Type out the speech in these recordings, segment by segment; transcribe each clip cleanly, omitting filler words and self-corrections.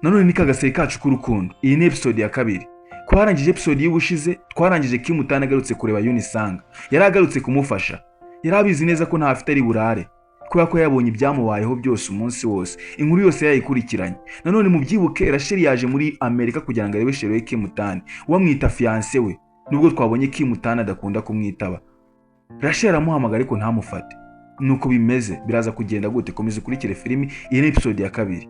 Nanone ni kagaseri kacu k'urukundo. Iyi ni episode ya kabiri. Twarangije episode y'ubushize, twarangije Kim Mutani agarutse kureba Yunisanga. Yari agarutse kumufasha. Yari abizi neza ko nta afite ari burare, kubera ko yabonye ibyamubayeho byose umunsi wose. Inkuru yose yayikurikiranye. Nanone mu byibuke Rachel yaje muri Amerika kugira ngo arebe Shero Kim Mutani, wamwita fiancé we. Nubwo twabonye Kim Mutani adakunda kumwitaba. Rachel aramuhamagara ariko ntamufate. Nuko bimeze, biraza kugenda gute? Komeza ukurikire filimi. Iyi ni episode ya kabiri.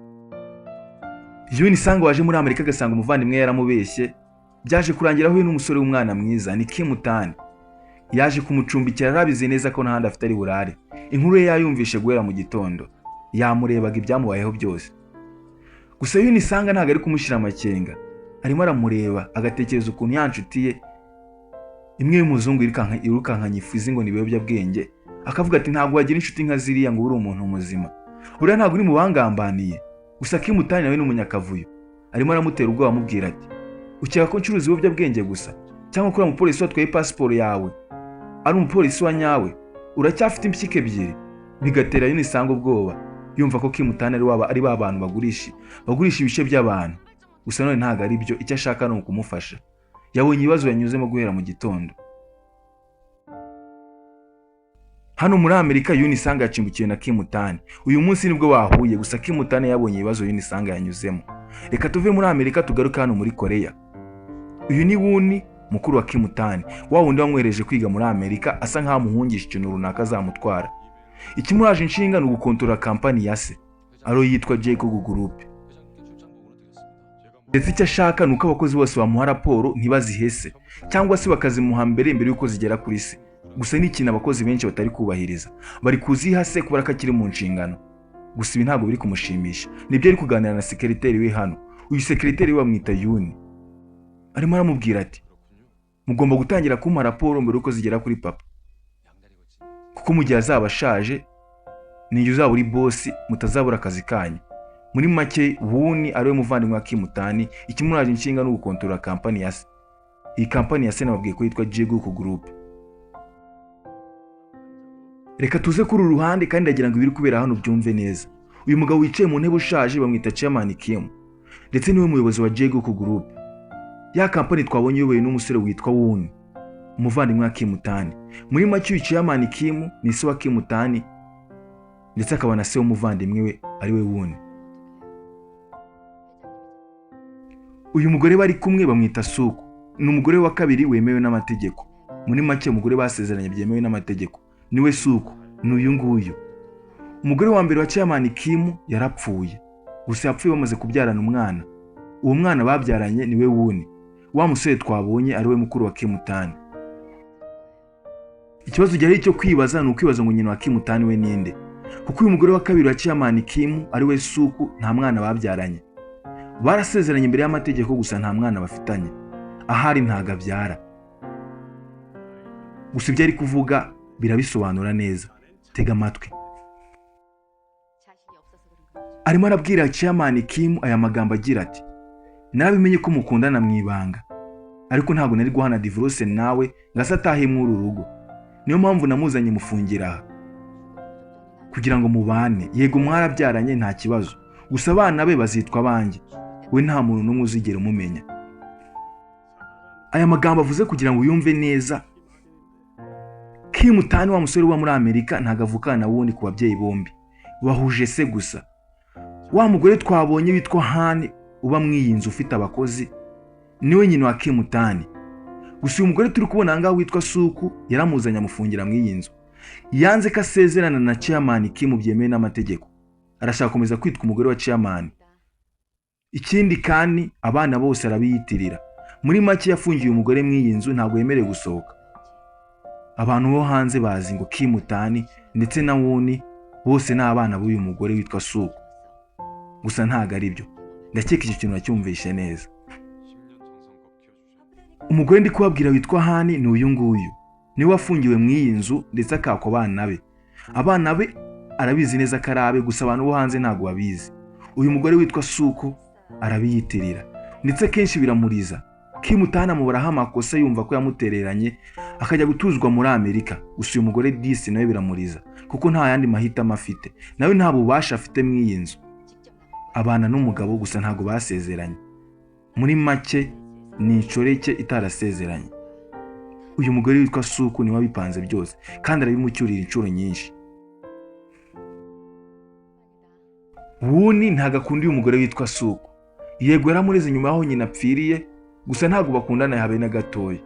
Yunisanga waje muri Amerika agasanga umuvandimwe yaramubeshye. Byaje kurangira aho n'umusore w'umwana mwiza ni Kim Mutani. Yaje kumucumbikira, arabizi neza ko ntahandi afite ari burare. Inkuru ye yayumvishe guhera mu gitondo. Yamurebaga ibyamubayeho byose. Gusa Yunisanga ntago ari kumushyira amakenga. Arimo aramureba agatekereza ukuntu yanshuti ye imwe y'umuzungu irukankanye ifuzi ngo nibiyobyabwenge. Akavuga ati ntabwo wagira inshuti nka ziriya ngo uri umuntu muzima. Uriya ntabwo uri mu bangambaniye. Gusa Kim Mutani nawe n'umunyakavuyo. Arimo aramutera ubwoba amubwira ati ukeka ko ncuruza ibiyobyabwenge gusa, cyangwa ko umupolisi watwaye passport yawe ari umupolisi wa nyawe? Uracyafite impyike ebyiri. Bigatera Yunisanga ubwoba, yumva ko Kim Mutani ari babantu bagurisha ibice by'abantu. Gusa none ntago ari byo, icyo ashaka no kumufasha. Yabonye ibibazo yanyuzemo guhera mu gitondo. Hano muri Amerika Yunisanga yacimbukiye na Kim Mutani. Uyu munsi nibwo bahuye, gusa Kim Mutani yabonye ibibazo Yunisanga yanyuzemo. Reka tuve muri Amerika tugaruke hano muri Korea. Uyu ni Wuni, mukuru wa Kim Mutani, wa wundi wamwereje kwiga muri Amerika, asa nkaho amuhungisha ikintu runaka azamutwara. Ikimuraje inshinga ni ugukontorora kampani ya se, aro yitwa Jacob Group. Ndetse icyo ashaka ni uko abakozi bose bamuha raporo ntibazihese, cyangwa se bakazimuha mbere yuko zigera kuri se. Gusa ni ikintu abakozi benshi batari kubahiriza, bari kuziha se kubera ko akiri mu nshingano. Gusa ibi ntabwo biri kumushimisha. Nibyo ari kuganira na sekreteri we hano. Uyu sekreteri we bamwita Yuni. Arimo aramubwira ati mugomba gutangira kumpa raporo mbere yuko zigera kuri papa, kuko mu gihe azaba ashaje ninjye uzaba uri boss, mutazabura akazi kanyu. Muri make Wuni ariwe muvandimwe wa Kim Mutani. Ikimuraje inshinga no gukontorora kampani ya se. Iyi kampani ya se nababwiye ko yitwa Jacob Group. Reka tuze kuri uruhande kandi ndagira ngo ibiri kubera hano byumve neza. Uyu mugabo wicaye mu ntebe ushaje bamwita Chairman Kim, ndetse niwe muyobozi wa Jacob Group. Ya kampani twabonye yoboye n'umusore witwa Wuni, umuvandimwe wa Kim Mutani. Muri make uyu Chairman Kim ni se wa Kim Mutani, ndetse akaba na se w'umuvandimwe we ari we Wuni. Uyu mugore bari kumwe bamwita Suku. Ni umugore wa kabiri wemewe n'amategeko. Muri make umugore basezeranye byemewe n'amategeko niwe Suku, n'uyu nguyu. Umugore wa mbere wa Chairman Kim yarapfuye. Gusa yapfuye bamaze kubyarana umwana. Uwo mwana babyaranye niwe Wuni, wa musore twabonye ari we mukuru wa Kim Mutani. Ikibazo gihari cyo kwibaza ni ukwibaza ngo nyina wa Kim Mutani we ninde, kuko uyu mugore wa kabiri wa Chairman Kim ari we Suku nta mwana babyaranye. Barasezeranye imbere y'amategeko gusa nta mwana bafitanye. Ahari ntago abyara. Gusa ibyo ari kuvuga birabisobanura neza. Tega amatwi. Arimo arabwira Chairman Kim aya magambo agira ati narabimenye ko mukundana mwibanga, ariko ntago nari guhana divorce nawe ngasa atahe muri urugo. Niyo mpamvu namuzanye mufungira kugira ngo mubane. Yego mwarabyaranye nta kibazo, gusa abana be bazitwa banjye, we nta muntu n'umwe uzigera umumenya. Aya magambo avuze kugira ngo uyumve neza. Kim Mutani wa musore wa muri Amerika ntago avukana Wuni ku babyeyi bombi, bahuje se gusa. Wa mugore twabonye witwa Hani uba mw'iyi nzu ufite abakozi niwe nyina wa Kim Mutani. Gusa uyu mugore turi kubona ngaho witwa Suku yaramuzanye amufungira mw'iyi nzu. Yanze ko asezerana na Chairman Kim byemewe n'amategeko, arashaka komeza kwitwa umugore wa Chairman. Ikindi kandi abana bose arabiyitirira. Muri make yafungiye umugore mw'iyi nzu, ntabwo yemerewe gusohoka. Abantu bo hanze bazi ngo Kim Mutani ndetse na Wuni bose ni abana b'uyu mugore witwa Suku. Gusa ntago ari byo. Ndakeka icyo kintu nacyumvishe neza. Umugore ndi kubabwira witwa Hani ni uyu nguyu, niwe wafungiwe mw'iyi nzu ndetse akakwa abana be. Abana be arabizi neza ko arabe, gusa abantu bo hanze ntago babizi. Uyu mugore witwa Suku arabiyitirira, ndetse kenshi biramuriza. Kim Mutani amubaraho amakosa yumva ko yamutereranye akajya gutuzwa muri Amerika. Gusa uyu mugore disi nawe biramuriza, kuko nta yandi mahitamo afite, nawe nta bubasha afite mw'iyi nzu. abana n'umugabo gusa ntago basezeranye. Muri make ni inshoreke itarasezeranye. Uyu mugore witwa Suku niwe wabipanze byose kandi arabimucyurira inshuro nyinshi. Wuni ntago akunda uyu mugore witwa Suku. Yego yaramureze nyuma yaho nyina apfiriye, gusa ntago bakundana habe na gatoya.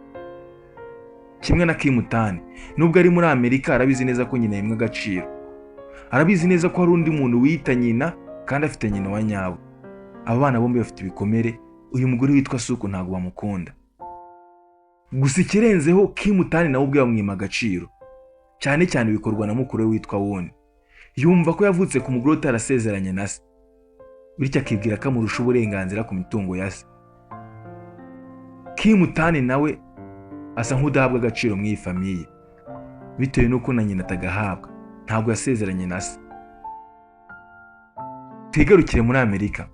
Kimwe na Kim Tani, nubwo ari muri Amerika arabizi neza ko nyina yimwe agaciro. Arabizi neza ko hari undi muntu wita nyina kandi afite nyina wa nyawe. Aba bana bombi bafite ibikomere, uyu mugore witwa Suku ntago bamukunda. Gusa ikirenzeho Kim Tani nawe ubwe bamwima agaciro. Cyane cyane bikorwa na mukuru we witwa Woni. Yumva ko yavutse ku mugore utarasezeranye na se, bityo akibwira ko amurusha uburenganzira ku mitungo ya se. Kim Tani nawe asa nk'udahabwa agaciro mu iyi famiye, bitewe n'uko na nyina atagahabwa, ntabwo yasezeranye na se. Twigarukire muri Amerika.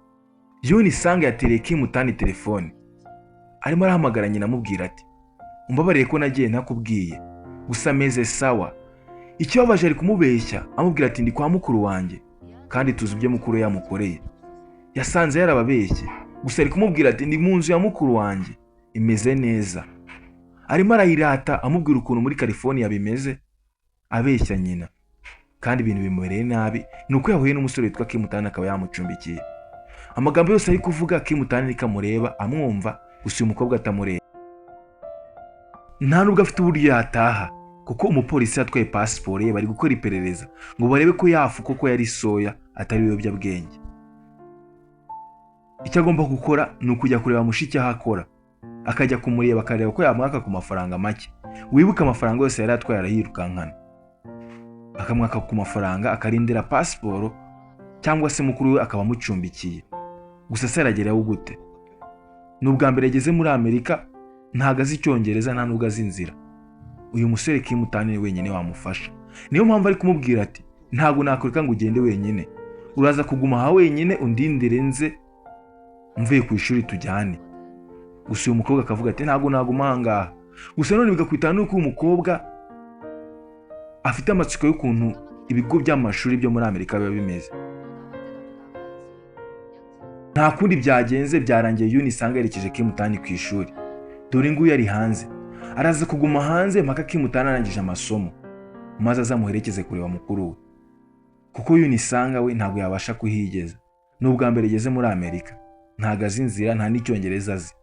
Yuni Sang yatereye Kim Tani telefone, arimo arahamagara nyina amubwira ati, umbabarire ko nagiye ntakubwiye, gusa ameze sawa. Ikibabaje ari kumubeshya amubwira ati ndi kwa mukuru wanjye, kandi tuzi ibyo mukuru yamukoreye. Yasanze yarababeshye, gusa ari kumubwira ati ndi mu nzu ya mukuru wanjye, imeze neza. Arimo arayirata amubwira ukuntu muri California bimeze, abeshya nyina. Kandi ibintu bimubereye nabi nuko yahuye n'umusore witwa Kim Tani akaba yamucumbikiye. Amagambo yose ari kuvuga Kim Tani nikamureba amwumva, gusa uyu mukobwa atamureba. Nta nubwo afite uburyo yataha, kuko umupolisi yatwaye pasiporo ye bari gukora iperereza ngo barebe ko yafu koko yari soya atari ibiyobyabwenge. Icyo agomba gukora ni ukujya kureba mushiki aho akora, akajya kumureba akareba ko yamwaka ku mafaranga make. Wibuka amafaranga yose yari atwaye arayirukankana, akamwaka ku mafaranga akarindira pasiporo, cyangwa se mukuru we akaba amucumbikiye. Gusa se arageraho gute? N'ubwa mbere ageze muri Amerika, ntago azi Icyongereza nta nubwo azi inzira. Uyu musore Kim Tani wenyine wamufasha. Niyo mpamvu ari kumubwira ati, ntago nakureka ngo ugende wenyine, uraza kuguma aha wenyine undindire nze mvuye ku ishuri tujyane. Gusa uyu mukobwa akavuga ati ntago naguma aha ngaha. Gusa none bigakwitana nuko uyu mukobwa afite amatsiko y'ukuntu ibigo by'amashuri byo muri Amerika biba bimeze. Nta kundi byagenze, byarangiye Yuni Sang yerekeje Kim Tani ku ishuri. Dore nguyu yari hanze, araza kuguma hanze mpaka Kim Tani arangije amasomo, maze azamuherekeze kureba mukuru we, kuko Yuni Sang we ntabwo yabasha kuhigeza. N'ubwa mbere ageze muri Amerika, ntago azi inzira, nta n'Icyongereza azi.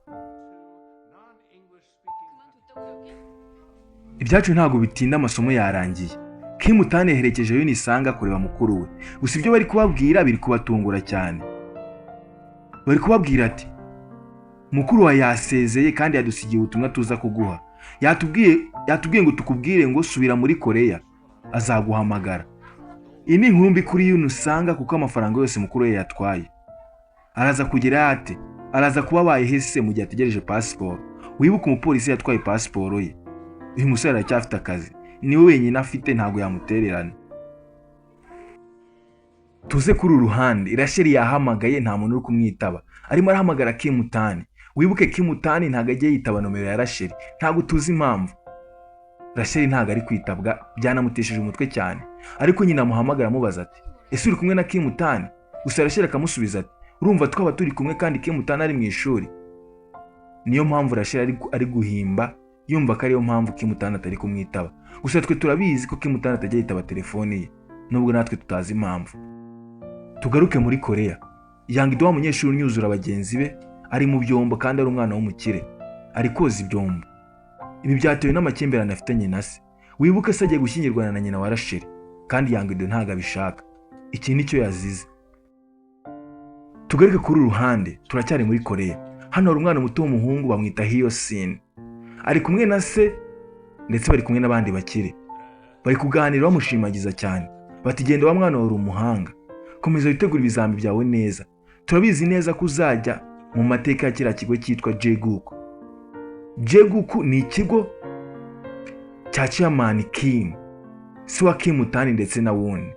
Ibyacu ntago bitinda, amasomo yarangiye. Kim Tani yaherekeje Yuni Sang kureba mukuru we. Gusa ibyo bari kubabwira biri kubatungura cyane. Bari kubabwira ati, mukuru wa yasezeye kandi yadusigiye ubutumwa tuza kuguha. Yatubwiye ngo tukubwire ngo subira muri Korea, azaguhamagara. Iyi ni inkuru mbi kuri Yuni Sang kuko amafaranga yose mukuru we yatwaye. Araza kugira ate? Araza kuba bayihese mu gihe ategereje pasiporo. Wibuka umupolisi yatwaye pasiporo ye. Uyu musore aracyafite akazi, niwe wenyine afite, ntago yamutererana. Tuze kuri uruhande, Rachel yahamagaye nta muntu uri kumwitaba, arimo arahamagara Kim Tani. Wibuke Kim Tani ntago agiye yitaba nomero ya Rachel, ntago tuzi impamvu. Rachel ntago ari kwitabwa, byanamutesheje umutwe cyane. Ariko nyina amuhamagara amubaza ati, ese uri kumwe na Kim Tani? Gusa Rachel akamusubiza ati, urumva twaba turi kumwe kandi Kim Tani ari mu ishuri. Niyo mpamvu Rachel ari guhimba, yumva ko ariyo mpamvu Kim Tani atari kumwitaba. Gusa twe turabizi ko Kim Tani atajya yitaba telefone ye, nubwo natwe tutazi impamvu. Tugaruke muri Korea. Yang Do umunyeshuri unyuzura abagenzi be, ari mu byombo kandi ari umwana w'umukire, ari koza ibyombo. Ibi byatewe n'amakimbirane afitanye na se. Wibuke se agiye gushyingirwana na nyina wa Rachel, kandi Yang Do ntago abishaka. Iki nicyo yazize. Tugaruke kuri uruhande, turacyari muri Korea. Hano hari umwana muto w'umuhungu bamwita Hyo-sin. Ari kumwe na se ndetse bari kumwe n'abandi bakire. Bari kuganira bamushimagiza cyane. Bati genda wa mwana wari umuhanga, komeza witegura ibizamini byawe neza. Turabizi neza ko uzajya mu mateka ya kiriya kigo cyitwa Jeguku. Jeguku ni ikigo cya Chairman Kim, si wa Kim Tani ndetse na Won.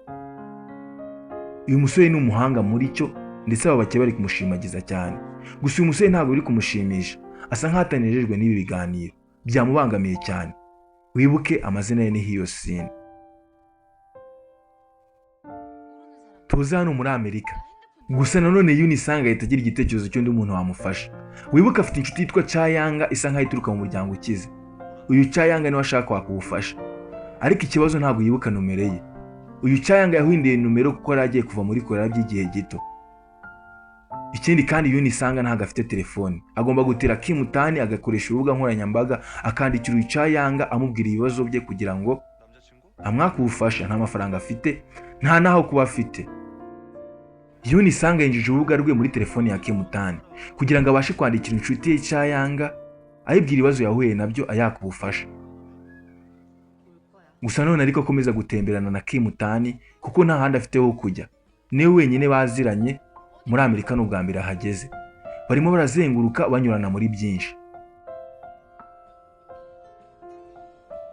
Uyu musore ni umuhanga muri cyo, ndetse aba bakeye bari kumushimagiza cyane. Gusa uyu musore ntabwo uri kumushimisha, asa nk'atanejejwe n'ibi biganiro, byamubangamiye cyane. Wibuke amazina ye ni Hyo-sin. Tuza hano muri Amerika. gusa nanone Yunisanga ahita agira igitekerezo cy'undi muntu wamufasha. Wibuka afite inshuti yitwa Chayanga isa nkaho ituruka mu muryango ukize. Uyu Chayanga niwe ashaka kwaka ubufasha, ariko ikibazo ntabwo yibuka numero ye. Uyu Chayanga yahinduye numero kuko yari agiye kuva muri Korea by'igihe gito. Ikindi kandi Yunisanga ntabwo afite telefone, agomba gutira Kim Tani agakoresha urubuga nkoranyambaga akandikira uyu Chayanga amubwira ibibazo bye kugira ngo amwaka ubufasha. Nta mafaranga afite, nta naho kuba afite. Yunisanga yinjije urubuga rwe muri telefone ya Kim Tani kugira ngo abashe kwandikira inshuti ye Chayanga ayibwira ibibazo yahuye nabyo ayaka ubufasha. Gusa none ariko akomeza gutemberana na Kim Tani kuko nta handi afite ho kujya. Niwe wenyine baziranye muri Amerika n'ubwa mbere ahageze. Barimo barazenguruka banyurana muri byinshi.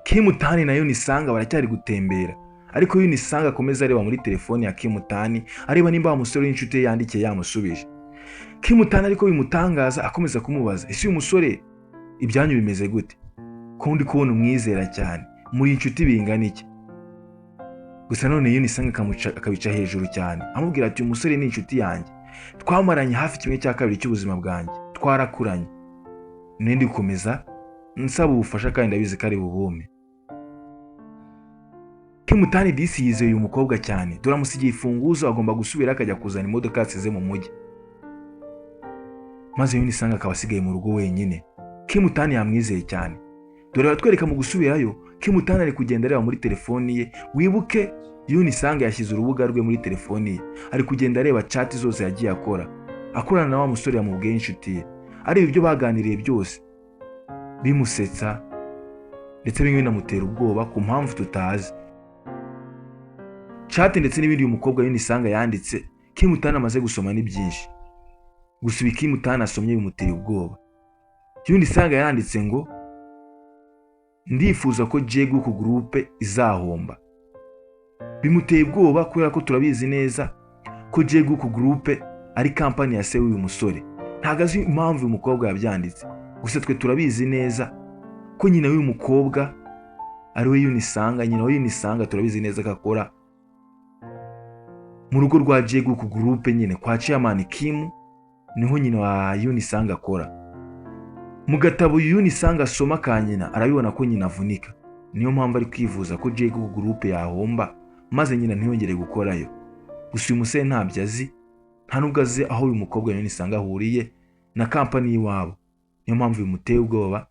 Kim Tani na Yunisanga baracyari gutembera, ariko Yunisanga akomeza areba muri telefone ya Kim Tani areba nimba umusore w'inshuti ye yandikiye yamusubije. Kim Tani ariko bimutangaza akomeza kumubaza, ese uyu musore ibyanyu bimeze gute? Ko ndi kubona umwizera cyane, muri inshuti bingana iki? Gusa none Yunisanga akabica hejuru cyane amubwira ati umusore ni inshuti yanjye, twamaranye hafi 1/2 cy'ubuzima bwanjye, twarakuranye. Nindi gukomeza nsaba ubufasha kandi ndabizi ko ari bubume. Kim Tani disi yizeye uyu mukobwa cyane, dore amusigiye ifunguzo agomba gusubira akajya kuzana imodoka asize mu mujyi. Maze Yunisanga akaba asigaye mu rugo wenyine. Kim Tani yamwizeye cyane, dore batwereka mu gusubirayo Kim Tani ari kugenda areba muri telefoni ye. Wibuke Yunisanga yashyize urubuga rwe muri telefoni ye, ari kugenda areba chat zose yagiye akorana na wa musore yamubwiye inshuti ye, areba ibyo baganiriye byose, bimusetsa ndetse bimwe binamutera ubwoba ku mpamvu tutazi. Chat ndetse n'ibindi uyu mukobwa Yunisanga yanditse Kim Tani amaze gusoma ni byinshi. Gusa ibi Kim Tani asomye bimuteye ubwoba. Yunisanga yanditse ngo ndifuza ko Jegu ku groupe izahomba. Bimuteye ubwoba kubera ko turabizi neza ko Jegu ku groupe ari company ya se w'uyu musore. Ntago azi impamvu uyu mukobwa yabyanditse, gusa twe turabizi neza ko nyina w'uyu mukobwa ari we Yunisanga. Nyina wa Yunisanga turabizi neza ko akora mu rugo rwa Jegu ku groupe nyine kwa Chairman Kim, niho nyina wa Yunisanga akora. Mu gatabo Yunisanga asoma ka nyina arabibona ko nyina avunika, niyo mpamvu ari kwivuza ko Jegu ku groupe yahomba maze nyina ntiyongere gukorayo. Gusa uyu musore ntabyo azi, nta nubwo azi aho uyu mukobwa Yunisanga ahuriye na company y'iwabo, niyo mpamvu bimuteye ubwoba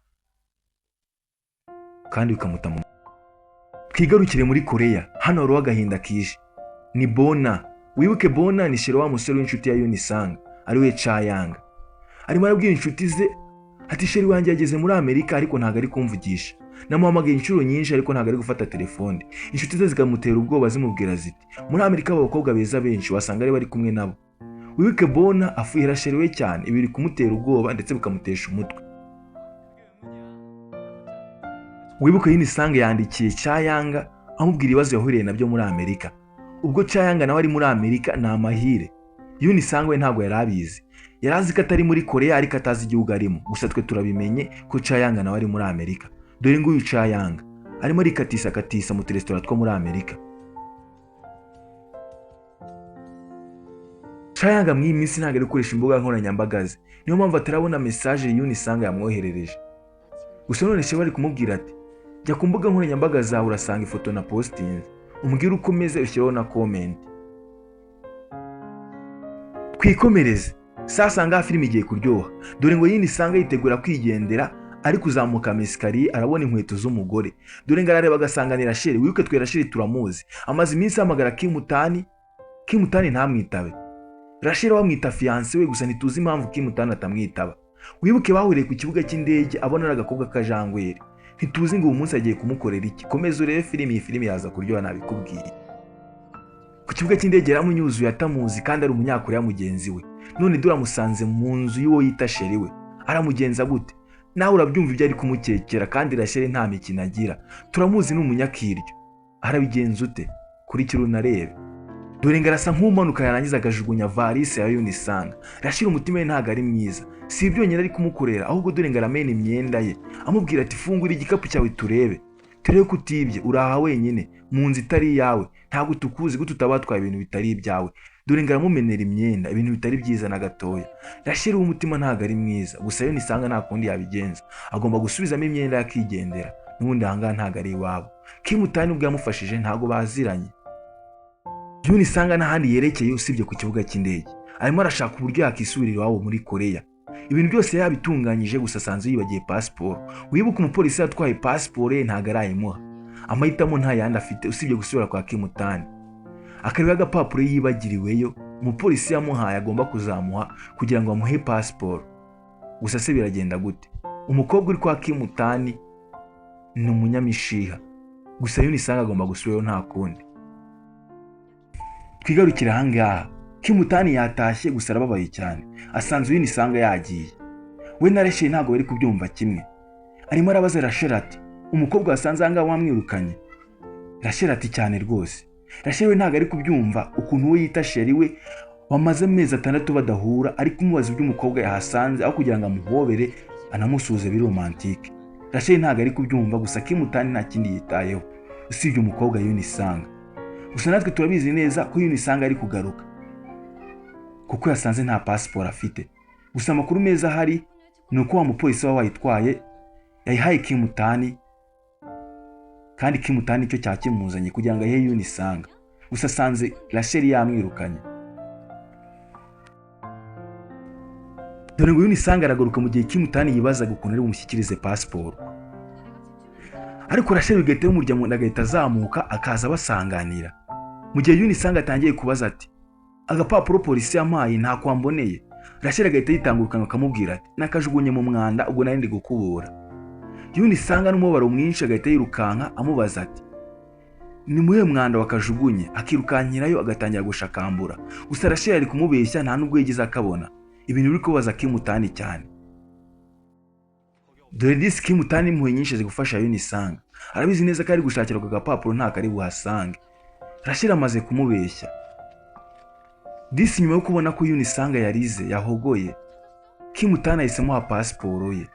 kandi bikamuta mu. Twigarukire muri Korea, hano ruwa gahinda kije ni Bona. Wibuke Bona ni shero wa musore w'inshuti ya Yunisanga ari we Chayanga. Arimo arabwira inshuti ze ati sheri wanjye yageze muri Amerika ariko ntago ari kumvugisha, namuhamagaye inshuro nyinshi ariko ntago ari gufata telefone. Inshuti ze zikamutera ubwoba zimubwira ziti muri Amerika abakobwa beza benshi wasanga ari bari kumwe nabo. Wibuke Bona afuhira sheri we cyane, ibiri kumutera ubwoba ndetse bikamutesha umutwe. Wibuke Yunisanga yandikiye Chayanga amubwira ibibazo yahuriye nabyo muri Amerika. Ubwo Chayanga nawe ari muri Amerika ni amahire. Yunisanga we ntabwo yarabizi, yarazi ko atari muri Korea ariko atazi igihugu arimo. Gusa twe turabimenye ko Chayanga nawe ari muri Amerika. Dore ngo uyu Chayanga arimo arikatisa mu restaurant two muri Amerika. Chayanga mw'iyi minsi ntabwo ari gukoresha imbuga nkoranyambaga ze, niyo mpamvu atarabona message Yunisanga yamwoherereje. Gusa none se bari kumubwira ati jya ku mbuga nkoranyambaga zawe urasanga ifoto na posting, umbwira uko umeze ushyiraho na comment. Twikomereze sasa ngaha filime igiye kuryoha, dore ngo Yunisanga yitegura kwigendera ari kuzamuka mesikariye arabona inkweto z'umugore. Dore ngo arareba agasanganira sheri. Wibuke twera sheri turamuzi, amaze iminsi hamagara Kim Tani ntamwitabe. Rasheli wamwita fiance we, gusa ntituzi impamvu Kim Tani atamwitaba. Wibuke bahuriye ku kibuga cy'indege abona agakobwa kajangwere, ntituzi ngo uyu munsi agiye kumukorera iki. Komeza urebe filime, iyi filime yaza kuryoha nabikubwiye. Ku kibuga cy'indege yaramunyuzuye atamuzi kandi ari umunyakoreya mugenzi we. None dore amusanze mu nzu y'uwo yita sheri we, aramugenza gute? Nawe urabyumva ibyo ari kumukekera, kandi Rasheli nta mikino agira, turamuzi n'umunyakiryo. Arabigenza ute? Kurikira unarebe. Dore ngo arasa nk'umanuka yarangiza akajugunya valise ya Yunisanga. Rasheli umutima we ntago ari mwiza, si ibyo nyine ari kumukorera, ahubwo dore ngo aramena imyenda ye amubwira ati fungura igikapu cyawe turebe ko utibye, uraha wenyine mu nzu itari yawe, ntago tukuzi gute utabatwaye ibintu bitari ibyawe. dore ngo aramumenera imyenda, ibintu bitari byiza na gatoya. Rachel w'umutima ntago ari mwiza, gusa yo nisanga nta kundi yabigenza, agomba gusubizamo imyenda yakigendera, n'ubundi ahangaha ntago ari iwabo. Kim Utani ubwo yamufashije ntago baziranye. Yo nisanga n'ahandi yerekeye usibye ku kibuga cy'indege, arimo arashaka uburyo yakisubirira iwabo muri Korea. Ibintu byose yabitunganyije, gusa asanze yibagiye pasiporo. Wibuka umupolisi yatwaye pasiporo ye ntago arayimuha. Amahitamo nta yandi afite usibye gusubira kwa Kim Utani. Akareba agapapuro yibagiriweyo umupolisi yamuhaye agomba kuzamuha kugira ngo amuhe pasiporo. Gusa se biragenda gute? Umukobwa uri kwa Kim Utani ni umunyamishiha, gusa yo nisanga agomba gusubirayo nta kundi. Twigarukira ahangaha, Kim Utani yatashye gusa arababaye cyane, asanzwe yo nisanga yagiye. We na Rachel ntago bari kubyumva kimwe. Arimo arabaza Rachel ati, umukobwa wasanze ahangaha wamwirukanye? Rachel ati cyane rwose. Rachel we ntago ari kubyumva ukuntu we yita Sheri we wamaze amezi 6 badahura, ari kumubaza iby'umukobwa yahasanze aho kugira ngo amuhobere anamusuze biri romantike. Rachel ntago ari kubyumva, gusa Kim Utani nta kindi yitayeho usibye umukobwa yo nisanga. Gusa natwe turabizi neza ko yo nisanga ari kugaruka kuko yasanze nta pasiporo afite. Gusa amakuru meza hari nuko wa mupolisi wayitwaye yayihaye Kim Utani, kandi Kim Utani cyo cyakimuzanye kugira ngo ahe yo nisanga. Gusa asanze Rachel yamwirukanye. Dore ngo yo nisanga aragaruka mu gihe Kim Utani yibazaga ukuntu ari bumushyikirize pasiporo. Ariko Rachel bigahita bimurya mu nda, agahita azamuka akaza basanganira. Mu gihe yo nisanga atangiye kubaza ati, agapapuro polisi yampaye nta kwamboneye. Rachel agahita yitangurukana akamubwira ati, nakajugunye mu mwanda ubwo nari ndi gukubura. Yo nisanga n'umubaro mwinshi agahita yirukanka amubaza ati, ni muhe mwanda wakajugunye? Akirukankirayo agatangira gushakambura. Gusa Rachel ari kumubeshya nta nubwo yigize akabona. Ibintu biri kubaza Kim Utani cyane. Dore disi Kim Utani impuhwe nyinshi zigufasha yo nisanga. Arabizi neza ko ari gushakira ku gapapuro nta kari buhasange. Rachel amaze kumubeshya. Disi nyuma yo kubona ko yo nisanga yarize yahogoye, Kim Utani ahisemo ha pasiporo ye.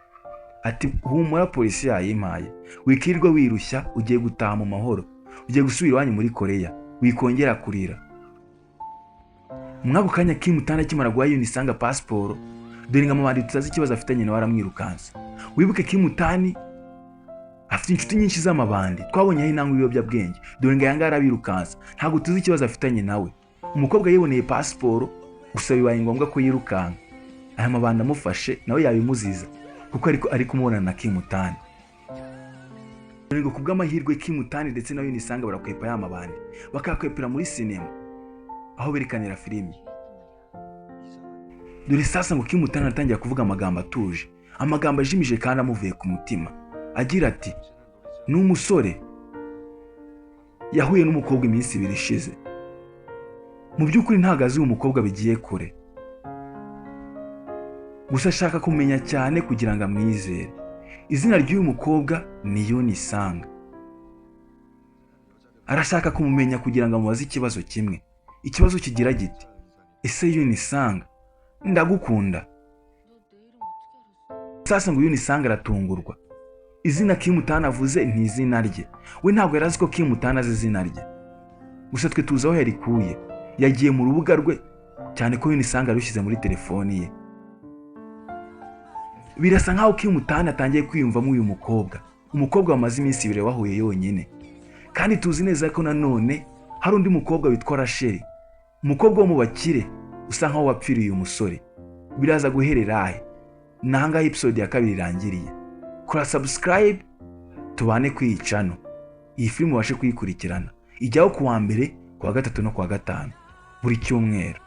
Ati, humura polisi yayimpaye, wikirirwa wirushya, ugiye gutaha mu mahoro, ugiye gusubira iwanyu muri Korea, wikongera kurira. Mwako kanya Kim Utani akimara guha yo nisanga pasiporo, dore ngo amabandi tutazi ikibazo afitanye nawe aramwirukansa. Wibuke Kim Utani afite inshuti nyinshi z'amabandi, twabonye aho inangwa ibiyobyabwenge, dore ngo yanga arabirukansa, ntago tuzi ikibazo afitanye nawe. Umukobwa yiboneye pasiporo, gusa bibaye ngombwa ko yirukanka. Aya mabandi amufashe nawe yabimuziza kuko ari kumubona na Kim Utani. Dore ngo kubw'amahirwe Kim Utani ndetse na yo nisanga barakwepa ya mabandi, bakakwepera muri sinema aho berekanira filimi. Dore sasa ngo Kim Utani atangiye kuvuga amagambo atuje, amagambo ajimije kandi amuvuye ku mutima, agira ati, n'umusore yahuye n'umukobwa iminsi 2 ishize. Mu by'ukuri ntago azi umukobwa bigiye kure, gusa ashaka kumenya cyane kugira ngo amwizere. Izina ry'uyu mukobwa ni yo nisanga. Arashaka kumumenya kugira ngo amubaze ikibazo kimwe. Ikibazo kigira giti, ese yo nisanga ndagukunda? Sasa ngo yo nisanga aratungurwa. Izina Kim Utani avuze ni izina rye. We ntabwo yarazi ko Kim Utani azi izina rye. Gusa twe tuzi aho yarikuye. Yagiye mu rubuga rwe, cyane ko yo nisanga yarushyize muri telefoni ye. Birasa nkaho Kim Utani atangiye kwiyumvamo uyu mukobwa. Umukobwa wamaze iminsi 2 wahuye yonyine. Kandi tuzi neza ko nanone hari undi mukobwa witwa Rachel, umukobwa wo mu bakire usa nkaho wapfiriye uyu musore. Biraza guherera he? Nanga episode ya 2 irangiriye. Kora subscribe tubane kwiyicano. Iyi film ubashe kuyikurikirana. Ijyaho kuwa mbere, kuwa gatatu no kuwa gatanu buri cyumweru.